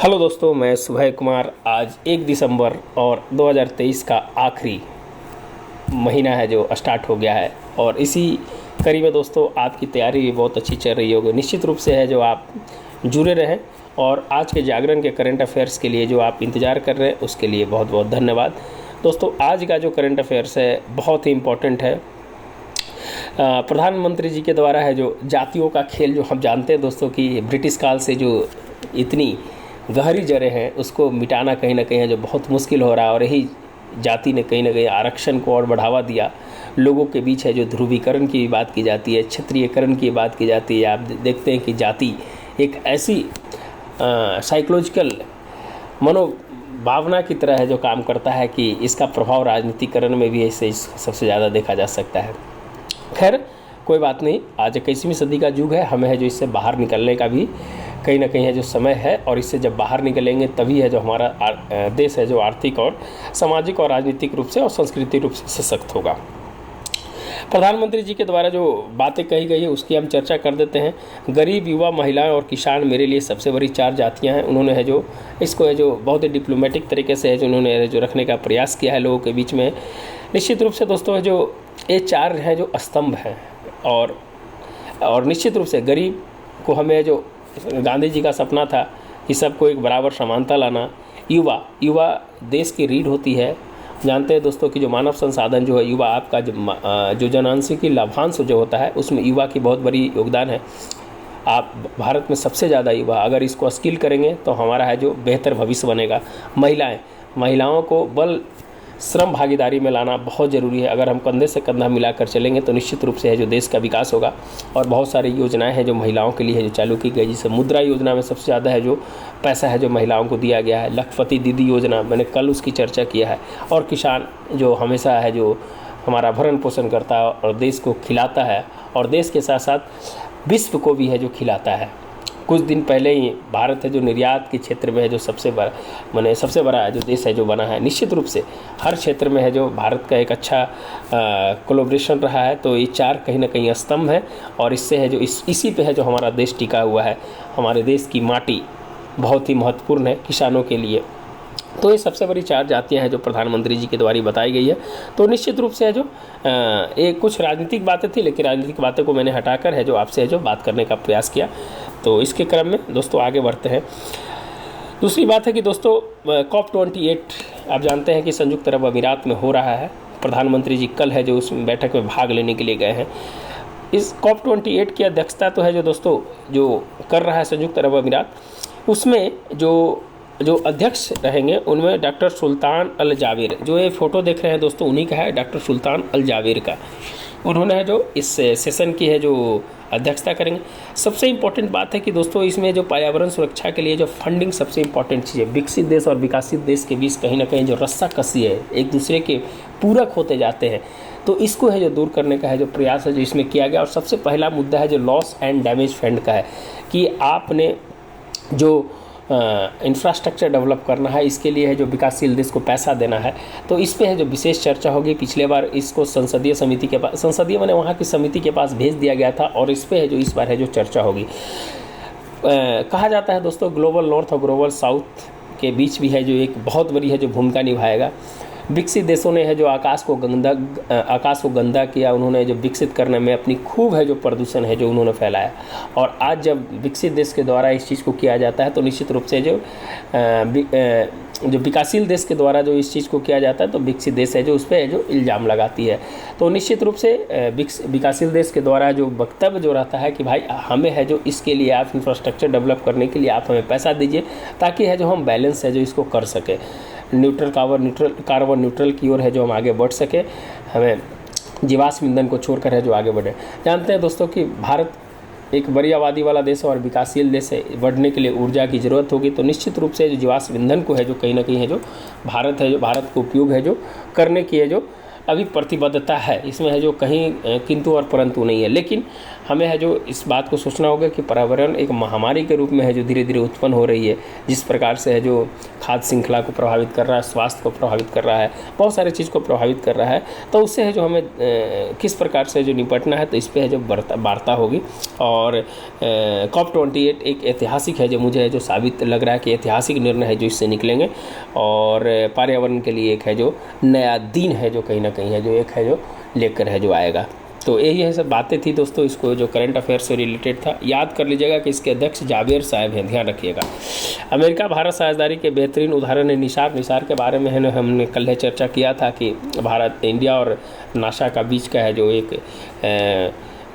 Hello दोस्तों, मैं सुभय कुमार। आज 1 दिसंबर और 2023 का आखिरी महीना है जो स्टार्ट हो गया है और इसी कड़ी में दोस्तों आपकी तैयारी भी बहुत अच्छी चल रही होगी। निश्चित रूप से है जो आप जुड़े रहें और आज के जागरण के करंट अफेयर्स के लिए जो आप इंतज़ार कर रहे हैं उसके लिए बहुत बहुत धन्यवाद। दोस्तों आज का जो करंट अफेयर्स है बहुत ही इम्पोर्टेंट है। प्रधानमंत्री जी के द्वारा है जो जातियों का खेल जो हम जानते हैं दोस्तों कि ब्रिटिश काल से जो इतनी गहरी जड़ें हैं उसको मिटाना कहीं ना कहीं है जो बहुत मुश्किल हो रहा है और यही जाति ने कहीं ना कहीं आरक्षण को और बढ़ावा दिया। लोगों के बीच है जो ध्रुवीकरण की बात की जाती है, क्षेत्रीयकरण की बात की जाती है। आप देखते हैं कि जाति एक ऐसी साइकोलॉजिकल मनोभावना की तरह है जो काम करता है कि इसका प्रभाव राजनीतिकरण में भी इससे सबसे ज़्यादा देखा जा सकता है। खैर कोई बात नहीं, आज 21वीं सदी का युग है, हमें है जो इससे बाहर निकलने का भी कहीं ना कहीं है जो समय है और इससे जब बाहर निकलेंगे तभी है जो हमारा देश है जो आर्थिक और सामाजिक और राजनीतिक रूप से और सांस्कृतिक रूप से सशक्त होगा। प्रधानमंत्री जी के द्वारा जो बातें कही गई है उसकी हम चर्चा कर देते हैं। गरीब, युवा, महिलाएं और किसान मेरे लिए सबसे बड़ी 4 जातियां हैं। उन्होंने है जो इसको है जो बहुत ही डिप्लोमेटिक तरीके से है जो उन्होंने जो रखने का प्रयास किया है लोगों के बीच में। निश्चित रूप से दोस्तों है जो ये 4 हैं जो स्तंभ हैं और निश्चित रूप से गरीब को हमें जो गांधी जी का सपना था कि सबको एक बराबर समानता लाना। युवा देश की रीढ़ होती है। जानते हैं दोस्तों कि जो मानव संसाधन जो है युवा, आपका जो जनआंशिकी लाभांश जो होता है उसमें युवा की बहुत बड़ी योगदान है। आप भारत में सबसे ज़्यादा युवा, अगर इसको स्किल करेंगे तो हमारा है जो बेहतर भविष्य बनेगा। महिलाओं को बल श्रम भागीदारी में लाना बहुत ज़रूरी है। अगर हम कंधे से कंधा मिलाकर चलेंगे तो निश्चित रूप से है जो देश का विकास होगा। और बहुत सारी योजनाएं हैं जो महिलाओं के लिए है जो चालू की गई, जैसे मुद्रा योजना में सबसे ज़्यादा है जो पैसा है जो महिलाओं को दिया गया है। लखपति दीदी योजना, मैंने कल उसकी चर्चा किया है। और किसान जो हमेशा है जो हमारा भरण पोषण करता है और देश को खिलाता है और देश के साथ साथ विश्व को भी है जो खिलाता है। कुछ दिन पहले ही भारत है जो निर्यात के क्षेत्र में है जो सबसे बड़ा जो देश है जो बना है। निश्चित रूप से हर क्षेत्र में है जो भारत का एक अच्छा कोलैबोरेशन रहा है। तो ये 4 कहीं ना कहीं स्तंभ है और इससे है जो इसी पे है जो हमारा देश टिका हुआ है। हमारे देश की माटी बहुत ही महत्वपूर्ण है किसानों के लिए। तो ये सबसे बड़ी 4 जातियां हैं जो प्रधानमंत्री जी के द्वारा बताई गई है। तो निश्चित रूप से है जो एक कुछ राजनीतिक बातें थी, लेकिन राजनीतिक बातें को मैंने हटाकर है जो आपसे है जो बात करने का प्रयास किया। तो इसके क्रम में दोस्तों आगे बढ़ते हैं। दूसरी बात है कि दोस्तों COP28 आप जानते हैं कि संयुक्त अरब अमीरात में हो रहा है। प्रधानमंत्री जी कल है जो उस बैठक में भाग लेने के लिए गए हैं। इस COP28 की अध्यक्षता तो है जो दोस्तों जो कर रहा है संयुक्त अरब अमीरात, उसमें जो अध्यक्ष रहेंगे उनमें डॉक्टर सुल्तान अल जावेर, जो ये फ़ोटो देख रहे हैं दोस्तों उन्हीं का है, डॉक्टर सुल्तान अल जावेर का। उन्होंने है जो इस सेशन की है जो अध्यक्षता करेंगे। सबसे इम्पोर्टेंट बात है कि दोस्तों इसमें जो पर्यावरण सुरक्षा के लिए जो फंडिंग सबसे इम्पोर्टेंट चीज़ है। विकसित देश और विकसित देश के बीच कहीं ना कहीं जो रस्साकसी है, एक दूसरे के पूरक होते जाते हैं, तो इसको है जो दूर करने का है जो प्रयास है जो इसमें किया गया। और सबसे पहला मुद्दा है जो लॉस एंड डैमेज फंड का है कि आपने जो इंफ्रास्ट्रक्चर डेवलप करना है, इसके लिए है जो विकासशील देश को पैसा देना है। तो इस पे है जो विशेष चर्चा होगी। पिछले बार इसको संसदीय समिति के पास, संसदीय मैंने वहाँ की समिति के पास भेज दिया गया था और इस पे है जो इस बार है जो चर्चा होगी। कहा जाता है दोस्तों ग्लोबल नॉर्थ और ग्लोबल साउथ के बीच भी है जो एक बहुत बड़ी है जो भूमिका निभाएगा। विकसित देशों ने है जो आकाश को गंदा किया, उन्होंने जो विकसित करने में अपनी खूब है जो प्रदूषण है जो उन्होंने फैलाया। और आज जब विकसित देश के द्वारा इस चीज़ को किया जाता है तो निश्चित रूप से जो विकासशील देश के द्वारा जो इस चीज़ को किया जाता है तो विकसित देश है जो उस पर जो इल्ज़ाम लगाती है। तो निश्चित रूप से विकासशील देश के द्वारा जो वक्तव्य जो रहता है कि भाई हमें है जो इसके लिए आप इंफ्रास्ट्रक्चर डेवलप करने के लिए आप हमें पैसा दीजिए ताकि है जो हम बैलेंस है जो इसको कर सकें, कार्बन न्यूट्रल की ओर है जो हम आगे बढ़ सके, हमें जीवाश्म ईंधन को छोड़कर है जो आगे बढ़े। जानते हैं दोस्तों कि भारत एक बड़ी आबादी वाला देश है और विकासशील देश है, बढ़ने के लिए ऊर्जा की ज़रूरत होगी। तो निश्चित रूप से जो जीवाश्म ईंधन को है जो कहीं ना कहीं है जो भारत को उपयोग है जो करने की है जो अभी प्रतिबद्धता है। इसमें है जो कहीं किंतु और परंतु नहीं है। लेकिन हमें है जो इस बात को सोचना होगा कि पर्यावरण एक महामारी के रूप में है जो धीरे धीरे उत्पन्न हो रही है, जिस प्रकार से है जो खाद्य श्रृंखला को प्रभावित कर रहा है, स्वास्थ्य को प्रभावित कर रहा है, बहुत सारी चीज़ को प्रभावित कर रहा है। तो उससे है जो हमें किस प्रकार से जो निपटना है, तो इस पर है जो वार्ता होगी। और COP28 एक ऐतिहासिक है जो मुझे है जो साबित लग रहा है कि ऐतिहासिक निर्णय है जो इससे निकलेंगे, और पर्यावरण के लिए एक है जो नया दिन है जो कहीं ना कहीं है जो एक है जो लेकर है जो आएगा। तो यही है सब बातें थी दोस्तों, इसको जो करंट अफेयर से रिलेटेड था। याद कर लीजिएगा कि इसके अध्यक्ष जावेर साहब हैं, ध्यान रखिएगा। अमेरिका भारत साझेदारी के बेहतरीन उदाहरण है निसार के बारे में है ना, हमने कल चर्चा किया था कि भारत, इंडिया और नासा का बीच का है जो एक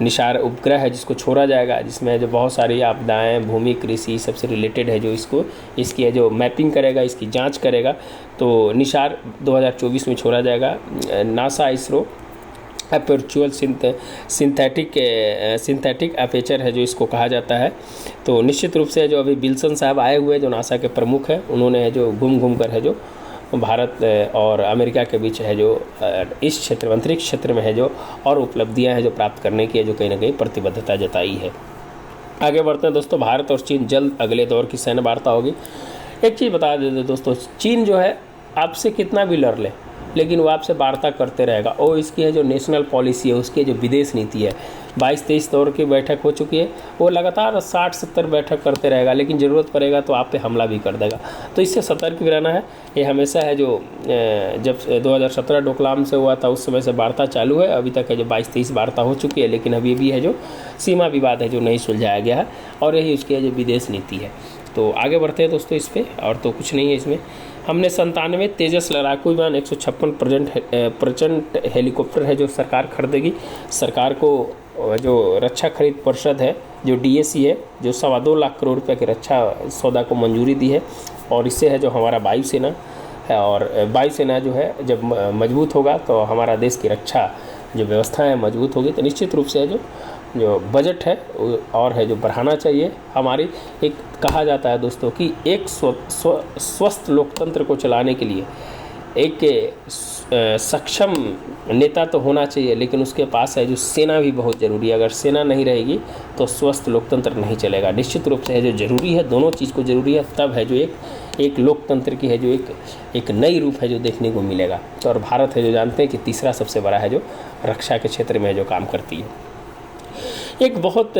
निसार उपग्रह है जिसको छोड़ा जाएगा, जिसमें जो बहुत सारी आपदाएं, भूमि, कृषि सबसे रिलेटेड है जो इसकी है जो मैपिंग करेगा, इसकी जांच करेगा। तो निसार 2024 में छोड़ा जाएगा। नासा इसरो अपर्चुअल सिंथेटिक अपेचर है जो इसको कहा जाता है। तो निश्चित रूप से जो अभी विल्सन साहब आए हुए जो नासा के प्रमुख हैं, उन्होंने है जो घूम कर है जो भारत और अमेरिका के बीच है जो इस क्षेत्र, अंतरिक्ष क्षेत्र में है जो और उपलब्धियां हैं जो प्राप्त करने की है जो कहीं ना कहीं प्रतिबद्धता जताई है। आगे बढ़ते हैं दोस्तों। भारत और चीन जल्द अगले दौर की सैन्य वार्ता होगी। एक चीज़ बता देते दोस्तों, चीन जो है आपसे कितना भी लड़ ले, लेकिन वो आपसे वार्ता करते रहेगा। और इसकी है जो नेशनल पॉलिसी है, उसकी जो विदेश नीति है, 22-23 दौर की बैठक हो चुकी है, वो लगातार 60-70 बैठक करते रहेगा, लेकिन ज़रूरत पड़ेगा तो आप पे हमला भी कर देगा। तो इससे सतर्क भी रहना है। ये हमेशा है जो जब 2017 डोकलाम से हुआ था उस समय से वार्ता चालू है, अभी तक है जो 22-23 वार्ता हो चुकी है, लेकिन अभी भी है जो सीमा विवाद है जो नहीं सुलझाया गया है, और यही उसकी है जो विदेश नीति है। तो आगे बढ़ते हैं दोस्तों इस पर, और तो कुछ नहीं है इसमें। हमने 97 तेजस लड़ाकू विमान, 156 प्रचंड हेलीकॉप्टर है जो सरकार खरीदेगी। सरकार को जो रक्षा खरीद परिषद है जो DAC है जो 2.25 लाख करोड़ रुपये के रक्षा सौदा को मंजूरी दी है। और इससे है जो हमारा वायुसेना है, और वायुसेना जो है जब मजबूत होगा तो हमारा देश की रक्षा जो व्यवस्था है मजबूत होगी। तो निश्चित रूप से है जो बजट है और है जो बढ़ाना चाहिए। हमारी एक कहा जाता है दोस्तों कि एक स्वस्थ लोकतंत्र को चलाने के लिए एक सक्षम नेता तो होना चाहिए, लेकिन उसके पास है जो सेना भी बहुत ज़रूरी है। अगर सेना नहीं रहेगी तो स्वस्थ लोकतंत्र नहीं चलेगा। निश्चित रूप से है जो ज़रूरी है, दोनों चीज़ को ज़रूरी है, तब है जो एक लोकतंत्र की है जो एक नई रूप है जो देखने को मिलेगा। तो और भारत है जो जानते हैं कि तीसरा सबसे बड़ा है जो रक्षा के क्षेत्र में जो काम करती है। एक बहुत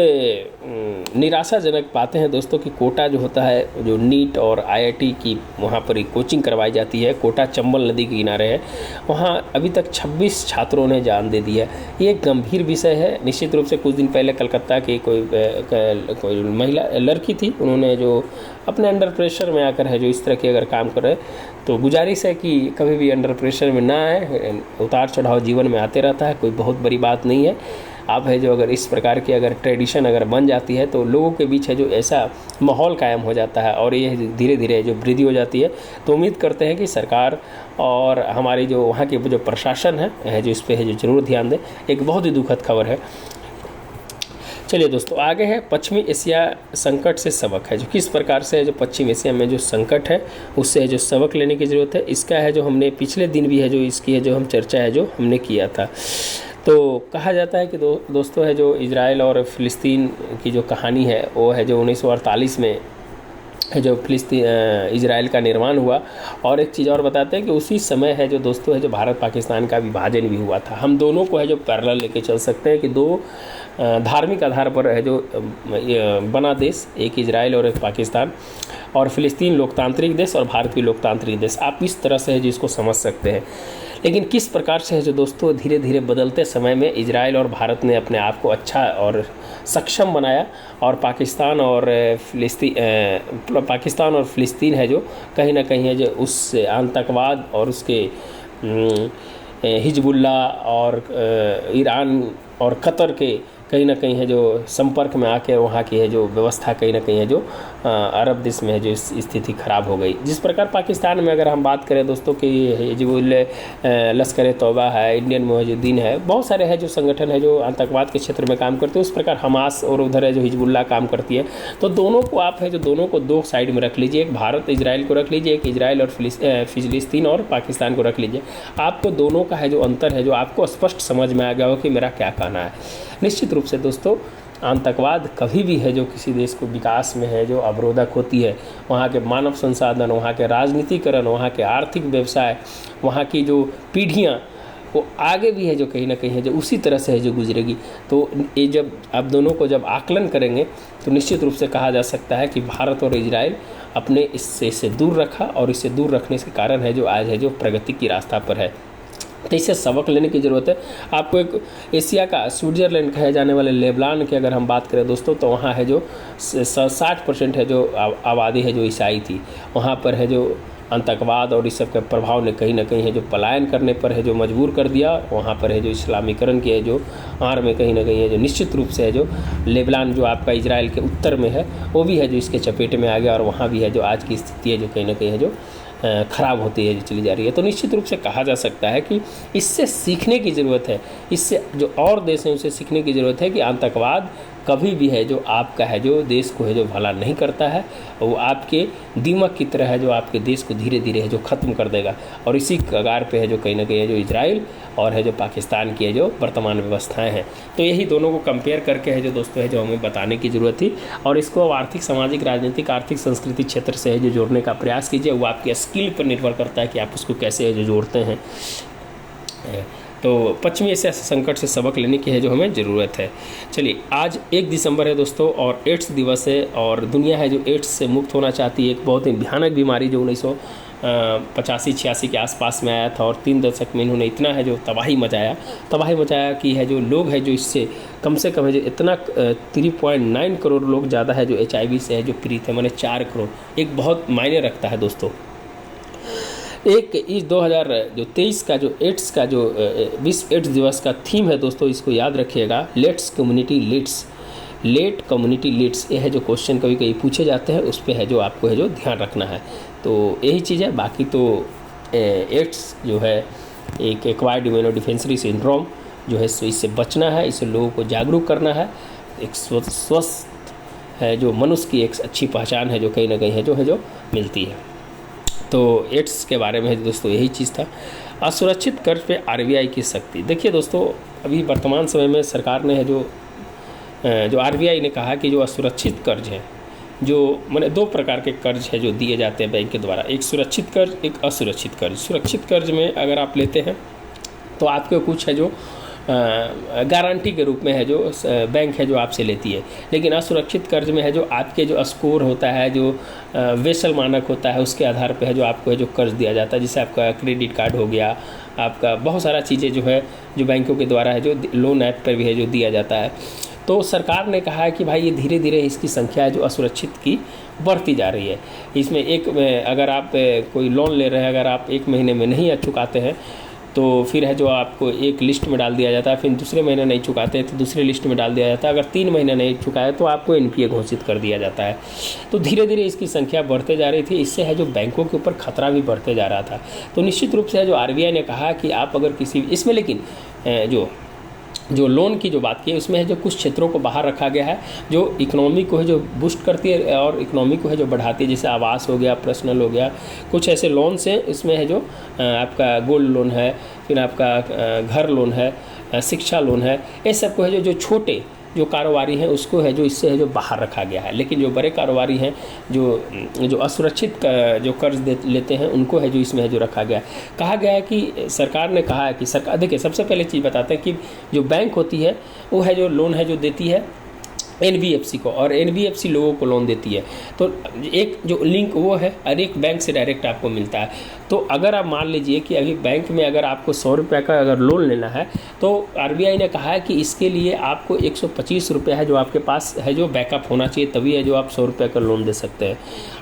निराशाजनक बातें हैं दोस्तों कि कोटा जो होता है, जो नीट और IIT की वहाँ पर कोचिंग करवाई जाती है, कोटा चंबल नदी के किनारे है, वहाँ अभी तक 26 छात्रों ने जान दे दी है। ये एक गंभीर विषय है। निश्चित रूप से कुछ दिन पहले कलकत्ता की कोई महिला लड़की थी, उन्होंने जो अपने अंडर प्रेशर में आकर है जो इस तरह के अगर काम कर रहे, तो गुजारिश है कि कभी भी अंडर प्रेशर में ना आए। उतार चढ़ाव जीवन में आते रहता है, कोई बहुत बड़ी बात नहीं है। आप है जो अगर इस प्रकार की अगर ट्रेडिशन अगर बन जाती है तो लोगों के बीच है जो ऐसा माहौल कायम हो जाता है, और ये धीरे धीरे जो वृद्धि हो जाती है। तो उम्मीद करते हैं कि सरकार और हमारी जो वहाँ की जो प्रशासन है जो इस पर है जो ज़रूर ध्यान दें। एक बहुत ही दुखद खबर है। चलिए दोस्तों आगे है पश्चिमी एशिया संकट से सबक है, जो किस प्रकार से है जो पश्चिम एशिया में जो संकट है उससे है जो सबक लेने की ज़रूरत है। इसका है जो हमने पिछले दिन भी है जो इसकी है जो हम चर्चा है जो हमने किया था। तो कहा जाता है कि दोस्तों है जो इजराइल और फ़िलिस्तीन की जो कहानी है वो है जो 1948 में है जो इजराइल का निर्माण हुआ। और एक चीज़ और बताते हैं कि उसी समय है जो दोस्तों है जो भारत पाकिस्तान का विभाजन भी हुआ था। हम दोनों को है जो पैरेलल लेके चल सकते हैं कि दो धार्मिक आधार पर है जो बना देश, एक इजराइल और एक पाकिस्तान, और फ़िलिस्तीन लोकतांत्रिक देश और भारत भी लोकतांत्रिक देश। आप इस तरह से है जो इसको समझ सकते हैं। लेकिन किस प्रकार से है जो दोस्तों धीरे धीरे बदलते समय में इजराइल और भारत ने अपने आप को अच्छा और सक्षम बनाया, और पाकिस्तान और फ़िलिस्तीन है जो कहीं ना कहीं है जो उस आतंकवाद और उसके हिजबुल्ला और ईरान और कतर के कहीं ना कहीं है जो संपर्क में आके वहाँ की है जो व्यवस्था कहीं ना कहीं है जो अरब देश में है जो स्थिति ख़राब हो गई। जिस प्रकार पाकिस्तान में अगर हम बात करें दोस्तों कि लश्कर तौबा है, इंडियन मुजाहिदीन है, बहुत सारे हैं जो संगठन है जो आतंकवाद के क्षेत्र में काम करते हैं, उस प्रकार हमास और उधर है जो हिजबुल्ला काम करती है। तो दोनों को आप है जो दोनों को दो साइड में रख लीजिए, एक भारत इजराइल को रख लीजिए, एक इजराइल और फ़िलिस्तीन और पाकिस्तान को रख लीजिए। आपको दोनों का है जो अंतर है जो आपको स्पष्ट समझ में आ गया हो कि मेरा क्या कहना है। निश्चित रूप से दोस्तों आतंकवाद कभी भी है जो किसी देश को विकास में है जो अवरोधक होती है, वहाँ के मानव संसाधन, वहाँ के राजनीतिकरण, वहाँ के आर्थिक व्यवसाय, वहाँ की जो पीढ़ियाँ वो आगे भी है जो कहीं ना कहीं है जो उसी तरह से है जो गुजरेगी। तो ये जब आप दोनों को जब आकलन करेंगे तो निश्चित रूप से कहा जा सकता है कि भारत और इजराइल अपने इससे दूर रखा, और इससे दूर रखने के कारण है जो आज है जो प्रगति की रास्ता पर है। तो इससे सबक लेने की ज़रूरत है। आपको एक एशिया का स्विट्ज़रलैंड कहे जाने वाले लेबनान की अगर हम बात करें दोस्तों, तो वहाँ है जो 60% है जो आबादी है जो ईसाई थी। वहाँ पर है जो आतंकवाद और इस सब के प्रभाव ने कहीं ना कहीं है जो पलायन करने पर है जो मजबूर कर दिया। वहाँ पर है जो इस्लामीकरण की है जो आड़ में कहीं ना कहीं है जो निश्चित रूप से है जो लेबनान जो आपका इजराइल के उत्तर में है वो भी है जो इसके चपेट में आ गया, और वहाँ भी है जो आज की स्थिति है जो कहीं ना कहीं है जो ख़राब होती है जो चली जा रही है। तो निश्चित रूप से कहा जा सकता है कि इससे सीखने की ज़रूरत है, इससे जो और देश हैं उसे सीखने की ज़रूरत है कि आतंकवाद कभी भी है जो आपका है जो देश को है जो भला नहीं करता है, वो आपके दीमक की तरह है जो आपके देश को धीरे धीरे है जो ख़त्म कर देगा। और इसी कगार पे है जो कहीं ना कहीं है जो इजराइल और है जो पाकिस्तान की है जो वर्तमान व्यवस्थाएं हैं। तो यही दोनों को कंपेयर करके है जो दोस्तों है जो हमें बताने की ज़रूरत थी, और इसको अब आर्थिक, सामाजिक, राजनीतिक, आर्थिक, संस्कृति क्षेत्र से है जो जोड़ने का प्रयास कीजिए। वो आपकी स्किल पर निर्भर करता है कि आप उसको कैसे है जो जोड़ते हैं। तो पश्चिमी एशिया संकट से सबक लेने की है जो हमें ज़रूरत है। चलिए, आज 1 दिसंबर है दोस्तों और एड्स दिवस है, और दुनिया है जो एड्स से मुक्त होना चाहती है। एक बहुत ही भयानक बीमारी जो 1985-86 के आसपास में आया था, और 3 दशक में इन्होंने इतना है जो तबाही मचाया कि है जो लोग है जो इससे कम से कम है जो इतना 3.9 करोड़ लोग ज़्यादा है जो HIV से है जो पीड़ित है, माने 4 करोड़। एक बहुत मायने रखता है दोस्तों। एक इस 2023 का जो एड्स का जो विश्व एड्स दिवस का थीम है दोस्तों, इसको याद रखिएगा, लेट कम्युनिटी लीड्स। ये है जो क्वेश्चन कभी कभी पूछे जाते हैं, उस पर है जो आपको है जो ध्यान रखना है। तो यही चीज़ है। बाकी तो एड्स जो है एक एक्वायर्ड इम्यूनोडिफेंसरी सिंड्रोम जो है इससे बचना है, इससे लोगों को जागरूक करना है। एक स्वस्थ है जो मनुष्य की एक अच्छी पहचान है जो कहीं ना कहीं है जो मिलती है। तो एड्स के बारे में दोस्तों यही चीज़ था। असुरक्षित कर्ज पे RBI की सख्ती। देखिए दोस्तों, अभी वर्तमान समय में सरकार ने है जो RBI ने कहा कि जो असुरक्षित कर्ज है, जो माने 2 प्रकार के कर्ज है जो दिए जाते हैं बैंक के द्वारा, एक सुरक्षित कर्ज, एक असुरक्षित कर्ज। सुरक्षित कर्ज में अगर आप लेते हैं तो आपके कुछ है जो गारंटी के रूप में है जो बैंक है जो आपसे लेती है, लेकिन असुरक्षित कर्ज में है जो आपके जो स्कोर होता है, जो वेसल मानक होता है, उसके आधार पे है जो आपको है जो कर्ज दिया जाता है। जैसे आपका क्रेडिट कार्ड हो गया, आपका बहुत सारा चीज़ें जो है जो बैंकों के द्वारा है जो लोन ऐप पर भी है जो दिया जाता है। तो सरकार ने कहा है कि भाई ये धीरे धीरे इसकी संख्या है जो असुरक्षित की बढ़ती जा रही है। इसमें अगर आप कोई लोन ले रहे हैं, अगर आप 1 महीने में नहीं चुकाते हैं तो फिर है जो आपको एक लिस्ट में डाल दिया जाता है, फिर दूसरे महीने नहीं चुकाते तो दूसरे लिस्ट में डाल दिया जाता है। अगर 3 महीने नहीं चुकाए तो आपको NPA घोषित कर दिया जाता है। तो धीरे धीरे इसकी संख्या बढ़ते जा रही थी, इससे है जो बैंकों के ऊपर खतरा भी बढ़ते जा रहा था। तो निश्चित रूप से है जो RBI ने कहा कि आप अगर किसी इसमें, लेकिन जो लोन की जो बात की है उसमें है जो कुछ क्षेत्रों को बाहर रखा गया है जो इकोनॉमी को है जो बूस्ट करती है और इकोनॉमी को है जो बढ़ाती है। जैसे आवास हो गया, पर्सनल हो गया, कुछ ऐसे लोन्स हैं। इसमें है जो आपका गोल्ड लोन है, फिर आपका घर लोन है, शिक्षा लोन है। ये सबको है जो छोटे जो कारोबारी हैं उसको है जो इससे है जो बाहर रखा गया है। लेकिन जो बड़े कारोबारी हैं जो असुरक्षित जो कर्ज लेते हैं उनको है जो इसमें है जो रखा गया है। कहा गया है कि सरकार ने कहा है कि सरकार, देखिए सबसे पहले चीज़ बताते हैं कि जो बैंक होती है वो है जो लोन है जो देती है NBFC को, और NBFC लोगों को लोन देती है। तो एक जो लिंक वो है और एक बैंक से डायरेक्ट आपको मिलता है। तो अगर आप मान लीजिए कि अभी बैंक में अगर आपको 100 रुपये का अगर लोन लेना है तो RBI ने कहा है कि इसके लिए आपको 125 रुपये है जो आपके पास है जो बैकअप होना चाहिए, तभी है जो आप 100 रुपये का लोन दे सकते हैं।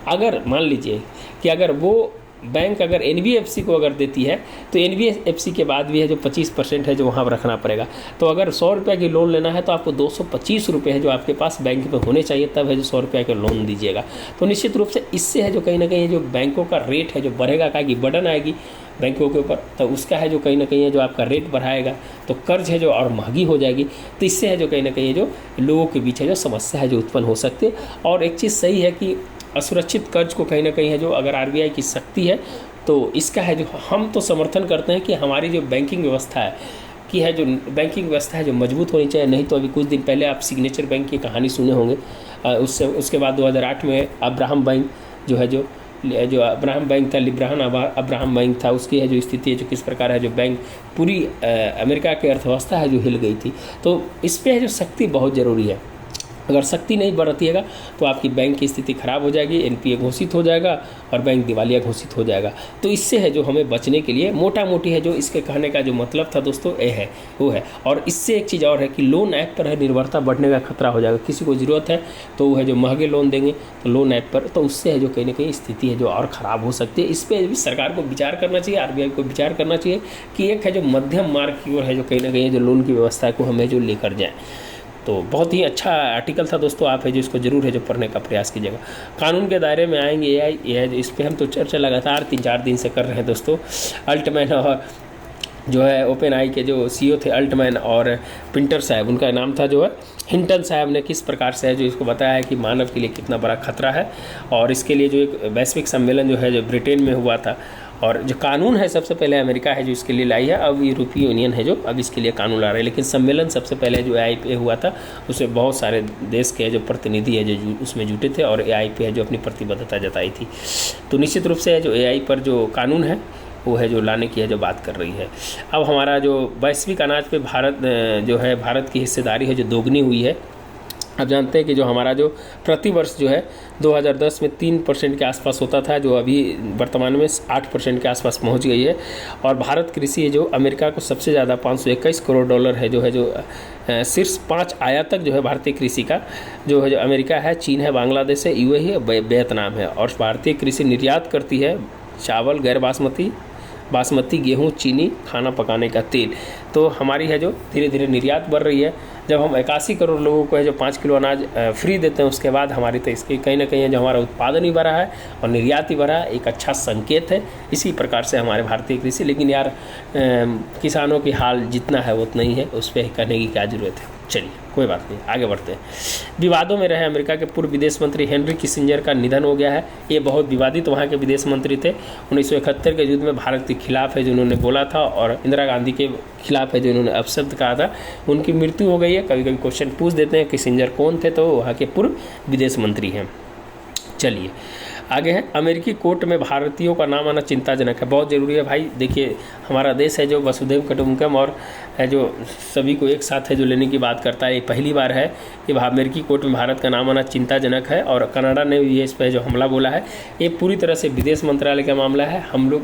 अगर मान लीजिए कि अगर वो बैंक अगर NBFC को अगर देती है तो NBFC के बाद भी है जो 25% है जो वहाँ पर रखना पड़ेगा। तो अगर 100 रुपये की लोन लेना है तो आपको 225 रुपये है जो आपके पास बैंक में होने चाहिए, तब है जो 100 रुपये का लोन दीजिएगा। तो निश्चित रूप से इससे है जो कहीं ना कहीं जो बैंकों का रेट है जो बढ़ेगा, का कि बर्डन आएगी बैंकों के ऊपर, तो उसका है जो कहीं ना कहीं है जो आपका रेट बढ़ाएगा तो कर्ज है जो और महंगी हो जाएगी। तो इससे है जो कहीं ना कहीं जो लोगों के बीच है जो समस्या है जो उत्पन्न हो सकती है। और एक चीज़ सही है कि असुरक्षित कर्ज को कहीं ना कहीं है जो अगर RBI की सख्ती है तो इसका है जो हम तो समर्थन करते हैं कि हमारी जो बैंकिंग व्यवस्था है कि है जो बैंकिंग व्यवस्था है जो मजबूत होनी चाहिए। नहीं तो अभी कुछ दिन पहले आप सिग्नेचर बैंक की कहानी सुने होंगे। उसके बाद 2008 में अब्राहम बैंक जो है जो अब्राहम बैंक था, लिब्राहन अब्राहम बैंक था, उसकी है जो स्थिति है जो किस प्रकार है, जो बैंक पूरी अमेरिका की अर्थव्यवस्था है जो हिल गई थी। तो इस पे है जो सख्ती बहुत ज़रूरी है। अगर सख्ती नहीं बरतिएगा तो आपकी बैंक की स्थिति खराब हो जाएगी, एनपीए घोषित हो जाएगा और बैंक दिवालिया घोषित हो जाएगा। तो इससे है जो हमें बचने के लिए मोटा मोटी है जो इसके कहने का जो मतलब था दोस्तों ये है वो है। और इससे एक चीज़ और है कि लोन ऐप पर है निर्भरता बढ़ने का खतरा हो जाएगा। किसी को ज़रूरत है तो वो है जो महंगे लोन देंगे तो लोन ऐप पर, तो उससे है जो कहीं ना कहीं स्थिति है जो और ख़राब हो सकती है। इस पर भी सरकार को विचार करना चाहिए, आरबीआई को विचार करना चाहिए कि एक है जो मध्यम मार्ग की ओर है जो कहीं ना कहीं जो लोन की व्यवस्था को हमें जो लेकर जाएँ। तो बहुत ही अच्छा आर्टिकल था दोस्तों, आप है जो इसको जरूर है जो पढ़ने का प्रयास कीजिएगा। कानून के दायरे में आएंगे एआई, इस पर हम तो चर्चा लगातार 3-4 दिन से कर रहे हैं दोस्तों। अल्टमैन और जो है ओपन आई के जो सीईओ थे अल्टमैन और पिंटर साहब, उनका नाम था जो है हिंटन साहब, ने किस प्रकार से है जो इसको बताया है कि मानव के लिए कितना बड़ा खतरा है। और इसके लिए जो एक वैश्विक सम्मेलन जो है जो ब्रिटेन में हुआ था, और जो कानून है सबसे पहले अमेरिका है जो इसके लिए लाई है, अब यूरोपीय यूनियन है जो अब इसके लिए कानून ला रहे हैं। लेकिन सम्मेलन सबसे पहले जो एआई पे हुआ था उसमें बहुत सारे देश के जो प्रतिनिधि है जो उसमें जुटे थे और एआई पे है जो अपनी प्रतिबद्धता जताई थी। तो निश्चित रूप से है जो एआई पर जो कानून है वो है जो लाने की है जो बात कर रही है। अब हमारा जो वैश्विक अनाज पे भारत जो है भारत की हिस्सेदारी है जो दोगुनी हुई है। अब जानते हैं कि जो हमारा जो प्रतिवर्ष जो है 2010 में 3% के आसपास होता था, जो अभी वर्तमान में 8% के आसपास पहुंच गई है। और भारत कृषि है जो अमेरिका को सबसे ज़्यादा $521 करोड़ है जो शीर्ष 5 आयातक जो है भारतीय कृषि का जो है जो अमेरिका है, चीन है, बांग्लादेश है, यूएई है, वियतनाम है। और भारतीय कृषि निर्यात करती है चावल, गैर बासमती गेहूँ, चीनी, खाना पकाने का तेल। तो हमारी है जो धीरे धीरे निर्यात बढ़ रही है। जब हम 81 करोड़ लोगों को है जो 5 किलो अनाज फ्री देते हैं उसके बाद हमारी तो इसके कहीं ना कहीं जो हमारा उत्पादन ही बढ़ा है और निर्यात ही बढ़ा है, एक अच्छा संकेत है। इसी प्रकार से हमारे भारतीय कृषि, लेकिन यार किसानों की हाल जितना है उतना ही है, उस पर कहने की क्या ज़रूरत है। चलिए कोई बात नहीं, आगे बढ़ते हैं। विवादों में रहे अमेरिका के पूर्व विदेश मंत्री हेनरी किसिंजर का निधन हो गया है। ये बहुत विवादित वहाँ के विदेश मंत्री थे। 1971 के युद्ध में भारत के खिलाफ है जो उन्होंने बोला था और इंदिरा गांधी के खिलाफ है जो उन्होंने अपशब्द कहा था। उनकी मृत्यु हो गई है। कभी कभी क्वेश्चन पूछ देते हैं किसिंजर कौन थे, तो वहाँ के पूर्व विदेश मंत्री हैं। चलिए आगे है, अमेरिकी कोर्ट में भारतीयों का नाम आना चिंताजनक है। बहुत ज़रूरी है भाई। देखिए हमारा देश है जो वसुधैव कुटुंबकम और है जो सभी को एक साथ है जो लेने की बात करता है। ये पहली बार है कि अमेरिकी कोर्ट में भारत का नाम आना चिंताजनक है। और कनाडा ने भी इस पर जो हमला बोला है, ये पूरी तरह से विदेश मंत्रालय का मामला है।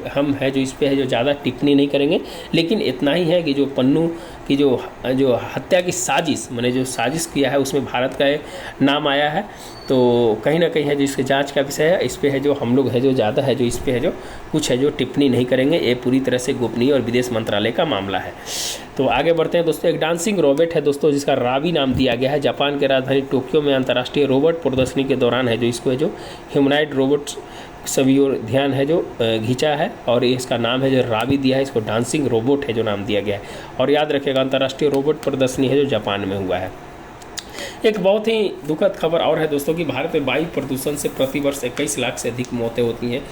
हम है जो इस पर है जो ज़्यादा टिप्पणी नहीं करेंगे, लेकिन इतना ही है कि जो पन्नू की जो हत्या की साजिश, मैंने जो साजिश किया है उसमें भारत का नाम आया है। तो कहीं ना कहीं है जो इसके जांच का विषय है। इस पे है जो हम लोग है जो ज़्यादा है जो इस पे है जो कुछ है जो टिप्पणी नहीं करेंगे। ये पूरी तरह से गोपनीय और विदेश मंत्रालय का मामला है। तो आगे बढ़ते हैं दोस्तों। एक डांसिंग रोबोट है दोस्तों जिसका रावी नाम दिया गया है। जापान के राजधानी टोक्यो में अंतर्राष्ट्रीय रोबोट प्रदर्शनी के दौरान है जो इसको है जो ह्यूमनॉइड रोबोट सभी और ध्यान है जो खींचा है और इसका नाम है जो रावी दिया है। इसको डांसिंग रोबोट है जो नाम दिया गया है। और याद रखिएगा अंतर्राष्ट्रीय रोबोट प्रदर्शनी है जो जापान में हुआ है। एक बहुत ही दुखद खबर और है दोस्तों कि भारत में वायु प्रदूषण से प्रतिवर्ष 21 लाख से अधिक मौतें होती हैं।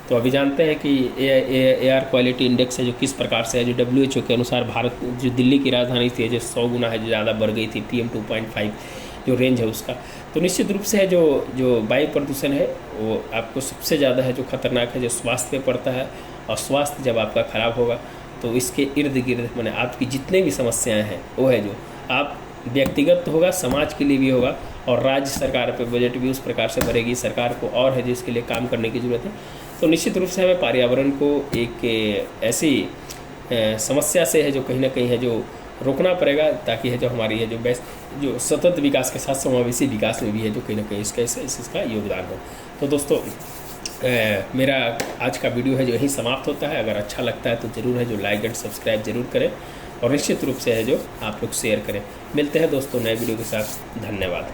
तो अभी जानते हैं कि एयर क्वालिटी इंडेक्स है जो किस प्रकार से है जो WHO के अनुसार भारत जो दिल्ली की राजधानी थी जो 100 गुना है जो ज़्यादा बढ़ गई थी। PM 2.5 जो रेंज है उसका। तो निश्चित रूप से है जो वायु प्रदूषण है वो आपको सबसे ज़्यादा है जो खतरनाक है जो स्वास्थ्य पे पड़ता है। और स्वास्थ्य जब आपका खराब होगा तो इसके इर्द गिर्द मैंने आपकी जितने भी समस्याएं हैं वो है जो आप व्यक्तिगत तो होगा, समाज के लिए भी होगा और राज्य सरकार पे बजट भी उस प्रकार से भरेगी। सरकार को और है जिसके लिए काम करने की ज़रूरत है। तो निश्चित रूप से हमें पर्यावरण को एक ऐसी समस्या से है जो कहीं ना कहीं है जो रोकना पड़ेगा, ताकि है जो हमारी है जो सतत विकास के साथ समावेशी विकास में भी है जो कहीं ना कहीं इसका योगदान हो। तो दोस्तों मेरा आज का वीडियो है जो यहीं समाप्त होता है। अगर अच्छा लगता है तो ज़रूर है जो लाइक एंड सब्सक्राइब जरूर करें और निश्चित रूप से है जो आप लोग शेयर करें। मिलते हैं दोस्तों नए वीडियो के साथ। धन्यवाद।